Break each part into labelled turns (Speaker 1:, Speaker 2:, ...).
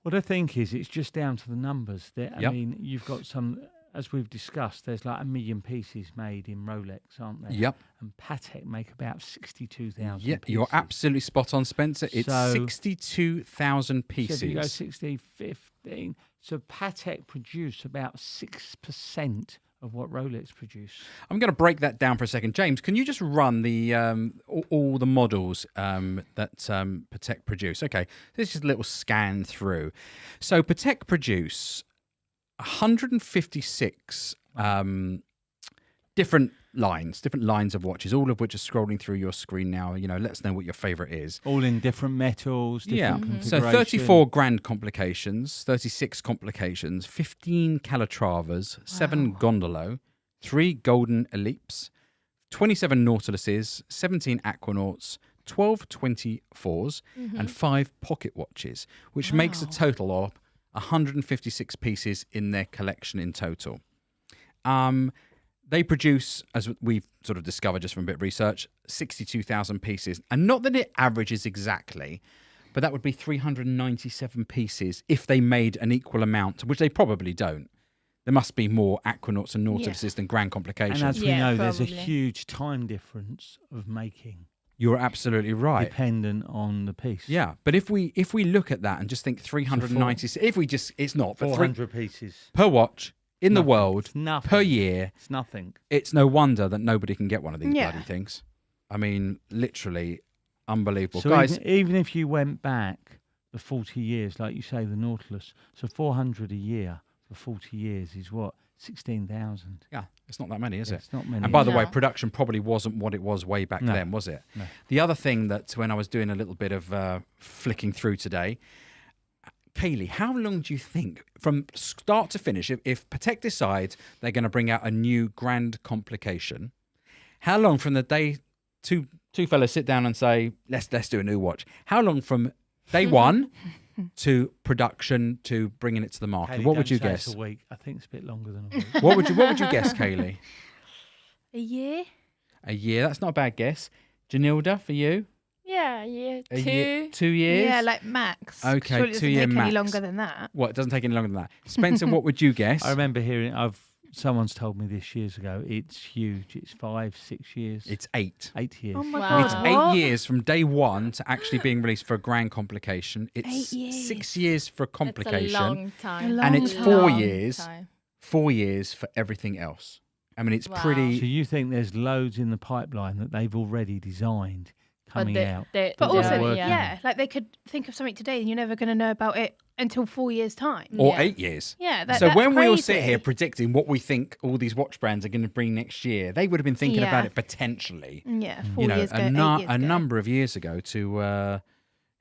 Speaker 1: What I think is it's just down to the numbers. I
Speaker 2: Yep.
Speaker 1: mean, you've got some, as we've discussed, there's like 1 million pieces made in Rolex, aren't there?
Speaker 2: Yep.
Speaker 1: And Patek make about 62,000
Speaker 2: Yeah,
Speaker 1: pieces.
Speaker 2: you're absolutely spot on, Spencer. It's
Speaker 1: So-
Speaker 2: 62,000
Speaker 1: So if you go
Speaker 2: pieces.
Speaker 1: 16, 15. So Patek produce about 6% of what Rolex produce.
Speaker 2: I'm going to break that down for a second. James, can you just run the all the models that Patek produce? Okay, this is just a little scan through. So Patek produce 156 different lines of watches, all of which are scrolling through your screen now. Let us know what your favorite is.
Speaker 1: All in different metals, different
Speaker 2: So
Speaker 1: configuration.
Speaker 2: 34 grand complications, 36 complications, 15 Calatravas, 7 Gondolo, 3 Golden Ellipses, 27 Nautiluses, 17 Aquanauts, 12 24s, and 5 pocket watches, which makes a total of 156 pieces in their collection in total. They produce, as we've sort of discovered just from a bit of research, 62,000 pieces. And not that it averages exactly, but that would be 397 pieces if they made an equal amount, which they probably don't. There must be more Aquanauts and Nautiluses than Grand Complications.
Speaker 1: And as we know, there's a
Speaker 3: probably.
Speaker 1: huge time difference of making,
Speaker 2: You're absolutely right.
Speaker 1: dependent on the piece.
Speaker 2: Yeah, but if we look at that and just think 396, it's not, but
Speaker 1: 400 pieces.
Speaker 2: per watch in the
Speaker 1: Nothing.
Speaker 2: world
Speaker 1: It's nothing.
Speaker 2: per year,
Speaker 1: It's nothing.
Speaker 2: it's no wonder that nobody can get one of these
Speaker 3: Yeah.
Speaker 2: bloody things. I mean, literally unbelievable.
Speaker 1: So
Speaker 2: Guys,
Speaker 1: even if you went back the 40 years, like you say, the Nautilus, so 400 a year for 40 years is what? 16,000.
Speaker 2: yeah, it's not that many, is it?
Speaker 1: It's not many.
Speaker 2: And by the way,
Speaker 3: No.
Speaker 2: production probably wasn't what it was way back
Speaker 1: No.
Speaker 2: then, was it?
Speaker 1: No.
Speaker 2: The other thing that when I was doing a little bit of flicking through today, Kaylee, how long do you think, from start to finish, if Patek decides they're going to bring out a new grand complication, how long from the day two fellas sit down and say, let's do a new watch, how long from day one to production to bringing it to the market?
Speaker 1: Haley,
Speaker 2: What would
Speaker 1: don't
Speaker 2: you
Speaker 1: say
Speaker 2: guess?
Speaker 1: It's a week. I think it's a bit longer than a week.
Speaker 2: What would you guess, Kaylee?
Speaker 3: A year?
Speaker 2: A year. That's not a bad guess. Janilda, for you?
Speaker 3: Yeah, a year.
Speaker 2: A
Speaker 3: 2.
Speaker 2: year, 2 years?
Speaker 4: Yeah, like max.
Speaker 2: Okay,
Speaker 4: Surely it doesn't
Speaker 2: 2 year
Speaker 4: take
Speaker 2: max.
Speaker 4: any longer than that.
Speaker 2: What? It doesn't take any longer than that. Spencer, what would you guess?
Speaker 1: I remember hearing, someone's told me this years ago, it's huge. It's 5, 6 years.
Speaker 2: It's 8.
Speaker 1: 8 years.
Speaker 4: Oh my
Speaker 3: Wow.
Speaker 2: It's
Speaker 4: god!
Speaker 2: 8
Speaker 4: what?
Speaker 2: years from day one to actually being released for a grand complication. It's
Speaker 4: 8 years.
Speaker 2: 6 years for a
Speaker 3: It's
Speaker 2: complication.
Speaker 3: a long time.
Speaker 4: A long
Speaker 2: And it's
Speaker 4: time.
Speaker 2: 4
Speaker 3: Long
Speaker 2: years.
Speaker 3: time.
Speaker 2: 4 years for everything else. I mean, it's
Speaker 3: Wow.
Speaker 1: So
Speaker 2: pretty.
Speaker 1: you think there's loads in the pipeline that they've already designed coming out?
Speaker 4: But
Speaker 1: They're
Speaker 4: also,
Speaker 1: working
Speaker 4: yeah, like they could think of something today and you're never going to know about it until 4 years' time.
Speaker 2: Or
Speaker 3: Yeah.
Speaker 2: 8 years.
Speaker 4: Yeah,
Speaker 2: So
Speaker 4: that's
Speaker 2: when we all
Speaker 4: crazy.
Speaker 2: sit here predicting what we think all these watch brands are going to bring next year, they would have been thinking about
Speaker 4: Yeah.
Speaker 2: it potentially.
Speaker 4: Yeah, 4
Speaker 2: You know,
Speaker 4: years ago, 8 years
Speaker 2: a
Speaker 4: ago.
Speaker 2: number of years ago to.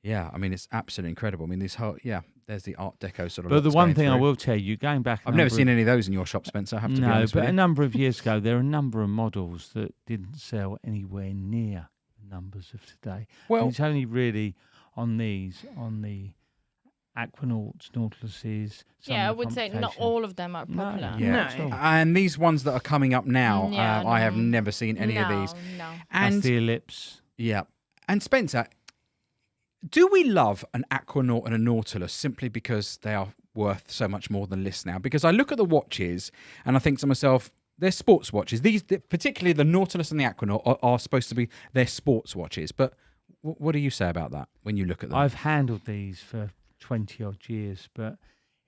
Speaker 2: Yeah, I mean, it's absolutely incredible. I mean, there's the Art Deco sort of.
Speaker 1: But the
Speaker 2: lots
Speaker 1: one
Speaker 2: going
Speaker 1: thing I
Speaker 2: through.
Speaker 1: will tell you, going back,
Speaker 2: I've never seen any of those in your shop, Spencer. I have to be
Speaker 1: No,
Speaker 2: honest
Speaker 1: but
Speaker 2: with
Speaker 1: a
Speaker 2: you.
Speaker 1: number of years ago, there are a number of models that didn't sell anywhere near the numbers of today.
Speaker 2: Well,
Speaker 1: And it's only really on the Aquanauts, Nautiluses. some
Speaker 3: Yeah, I
Speaker 1: of the
Speaker 3: would say not
Speaker 1: complication.
Speaker 3: all of them are
Speaker 1: No.
Speaker 3: popular.
Speaker 2: Yeah.
Speaker 4: No.
Speaker 1: at all.
Speaker 2: and these ones that are coming up now,
Speaker 3: Yeah,
Speaker 2: I have
Speaker 3: no.
Speaker 2: never seen any of these.
Speaker 3: No.
Speaker 1: That's
Speaker 2: And
Speaker 1: the Ellipse.
Speaker 2: yeah, and Spencer, do we love an Aquanaut and a Nautilus simply because they are worth so much more than lists now? Because I look at the watches and I think to myself, they're sports watches. These, particularly the Nautilus and the Aquanaut, are supposed to be their sports watches. But what do you say about that when you look at them?
Speaker 1: I've handled these for 20 odd years, but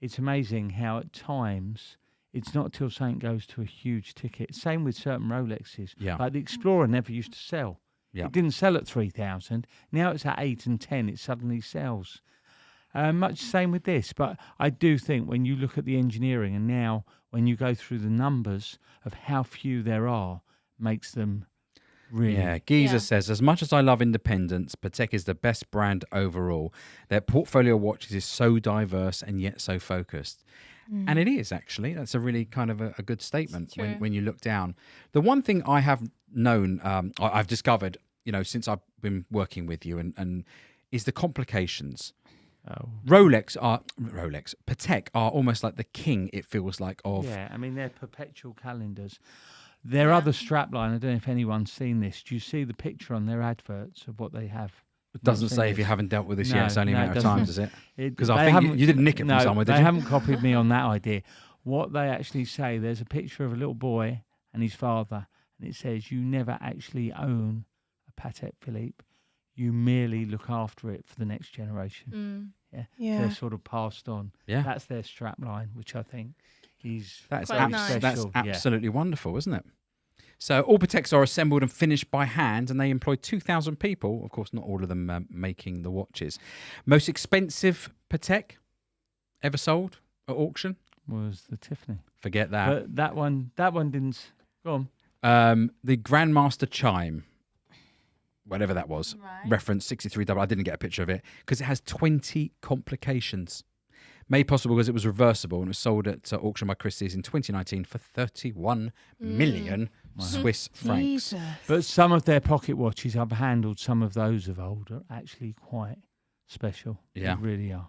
Speaker 1: it's amazing how at times it's not till something goes to a huge ticket. Same with certain Rolexes.
Speaker 2: Yeah.
Speaker 1: Like the Explorer never used to sell.
Speaker 2: Yeah.
Speaker 1: It didn't sell at 3,000. Now it's at 8 and 10. It suddenly sells. Much same with this, but I do think when you look at the engineering and now when you go through the numbers of how few there are, makes them really.
Speaker 2: Yeah, Giza
Speaker 3: Yeah.
Speaker 2: says, as much as I love independence, Patek is the best brand overall. Their portfolio of watches is so diverse and yet so focused. And it is, actually. That's a really kind of a good statement
Speaker 3: True.
Speaker 2: when you look down. The one thing I have known, I've discovered, since I've been working with you, and is the complications.
Speaker 1: Oh.
Speaker 2: Patek are almost like the king, it feels like, of...
Speaker 1: Yeah, I mean, they're perpetual calendars. Their other strapline, I don't know if anyone's seen this. Do you see the picture on their adverts of what they have?
Speaker 2: It doesn't
Speaker 1: Not
Speaker 2: say
Speaker 1: seen
Speaker 2: if you
Speaker 1: this.
Speaker 2: haven't dealt with this
Speaker 1: No,
Speaker 2: yet. It's only a
Speaker 1: no, it
Speaker 2: matter of
Speaker 1: doesn't.
Speaker 2: time, is it? Because
Speaker 1: They
Speaker 2: I think
Speaker 1: haven't-
Speaker 2: you didn't nick it from
Speaker 1: no,
Speaker 2: somewhere, did
Speaker 1: they
Speaker 2: you?
Speaker 1: haven't copied me on that idea. What they actually say, there's a picture of a little boy and his father, and it says, you never actually own a Patek Philippe. You merely look after it for the next generation.
Speaker 3: Mm.
Speaker 4: Yeah.
Speaker 1: They're sort of passed on.
Speaker 2: Yeah.
Speaker 1: That's their strap line, which I think is
Speaker 2: That's,
Speaker 3: Quite nice.
Speaker 2: that's
Speaker 1: special. Yeah.
Speaker 2: absolutely wonderful, isn't it? So all Pateks are assembled and finished by hand, and they employ 2,000 people. Of course, not all of them making the watches. Most expensive Patek ever sold at auction?
Speaker 1: Was the Tiffany.
Speaker 2: Forget that.
Speaker 1: But that one didn't. Go on.
Speaker 2: The Grandmaster Chime, whatever that was,
Speaker 3: Right.
Speaker 2: reference 63 double. I didn't get a picture of it because it has 20 complications. Made possible because it was reversible and it was sold at auction by Christie's in 2019 for 31 million Swiss francs.
Speaker 4: Jesus.
Speaker 1: But some of their pocket watches, I've handled some of those of old, are actually quite special.
Speaker 2: Yeah.
Speaker 1: They really are.